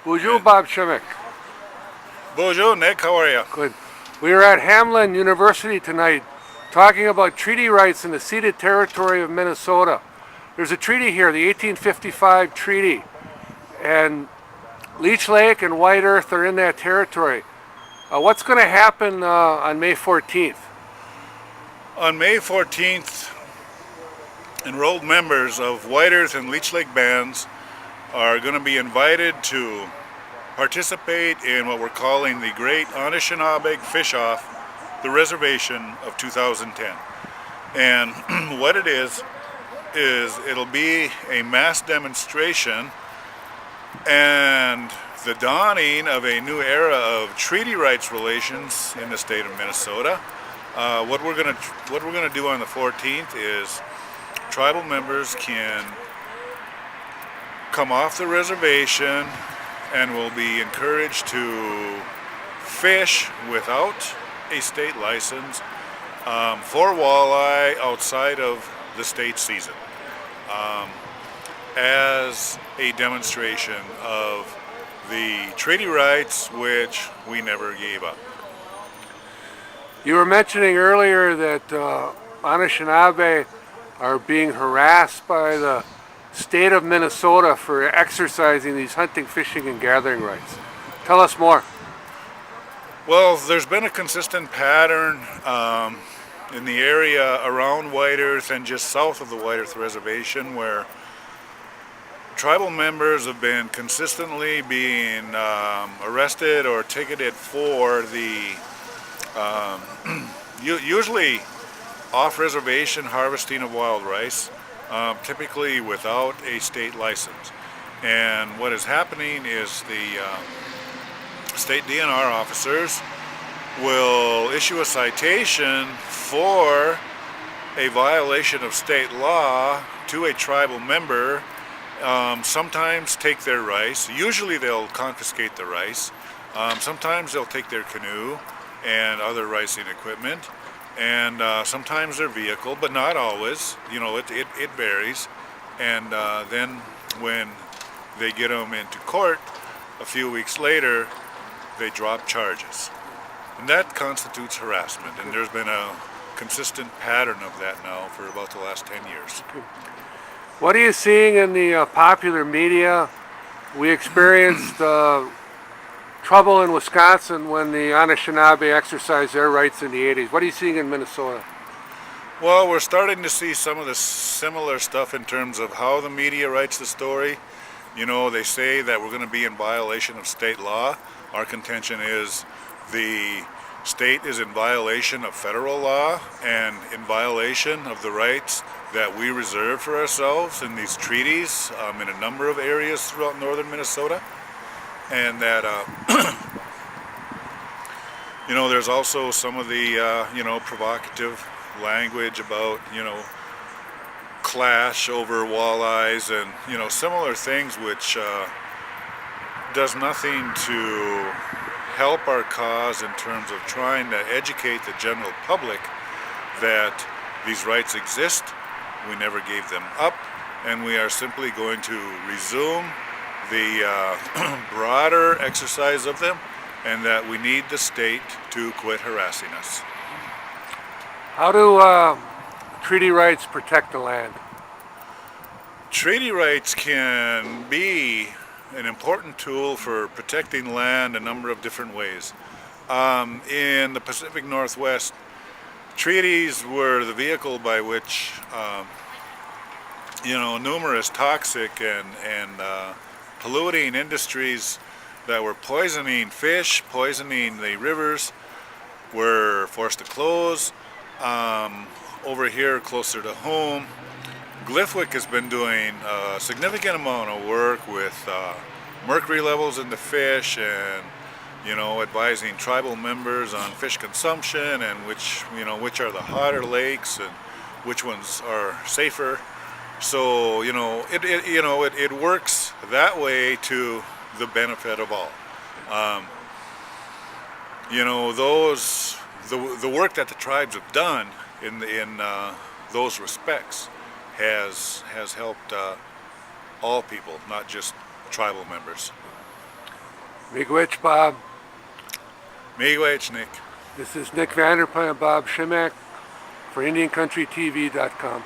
Bonjour, And Bob Shimek. bonjour, Nick. How are you? Good. We are at Hamlin University tonight talking about treaty rights in the ceded territory of Minnesota. There's a treaty here, the 1855 treaty, and Leech Lake and White Earth are in that territory. What's going to happen on May 14th? On May 14th, enrolled members of White Earth and Leech Lake bands are going to be invited to participate in what we're calling the Great Anishinaabeg Fish-Off, the Reservation of 2010. And what it is it'll be a mass demonstration and the dawning of a new era of treaty rights relations in the state of Minnesota. What we're gonna do on the 14th is tribal members can come off the reservation and will be encouraged to fish without a state license for walleye outside of the state season as a demonstration of the treaty rights which we never gave up. You were mentioning earlier that Anishinaabeg are being harassed by the state of Minnesota for exercising these hunting, fishing, and gathering rights. Tell us more. Well, there's been a consistent pattern in the area around White Earth and just south of the White Earth Reservation where tribal members have been consistently being arrested or ticketed for the usually off-reservation harvesting of wild rice, typically without a state license. And what is happening is the state DNR officers will issue a citation for a violation of state law to a tribal member, sometimes take their rice. Usually they'll confiscate the rice. Sometimes they'll take their canoe and other ricing equipment, and sometimes their vehicle, but not always. You know, it varies. And then when they get them into court a few weeks later, they drop charges. And that constitutes harassment, and there's been a consistent pattern of that now for about the last 10 years. What are you seeing in the popular media? We experienced trouble in Wisconsin when the Anishinaabe exercised their rights in the 80s. What are you seeing in Minnesota? Well, we're starting to see some of the similar stuff in terms of how the media writes the story. You know, they say that we're going to be in violation of state law. Our contention is the state is in violation of federal law and in violation of the rights that we reserve for ourselves in these treaties in a number of areas throughout northern Minnesota. And that, you know, there's also some of the, you know, provocative language about, you know, clash over walleyes and, you know, similar things which does nothing to help our cause in terms of trying to educate the general public that these rights exist. We never gave them up, and we are simply going to resume the broader exercise of them, and that we need the state to quit harassing us. How do treaty rights protect the land? Treaty rights can be an important tool for protecting land a number of different ways. In the Pacific Northwest, treaties were the vehicle by which you know, numerous toxic and polluting industries that were poisoning fish, poisoning the rivers, were forced to close. Over here, closer to home, Glyphwick has been doing a significant amount of work with mercury levels in the fish, and you know, advising tribal members on fish consumption and which are the hotter lakes and which ones are safer. So you know, it works that way to the benefit of all. You know, the work that the tribes have done in those respects has helped all people, not just tribal members. Miigwech, Bob. Miigwech, Nick. This is Nick Vanderpump and Bob Shimek for IndianCountryTV.com.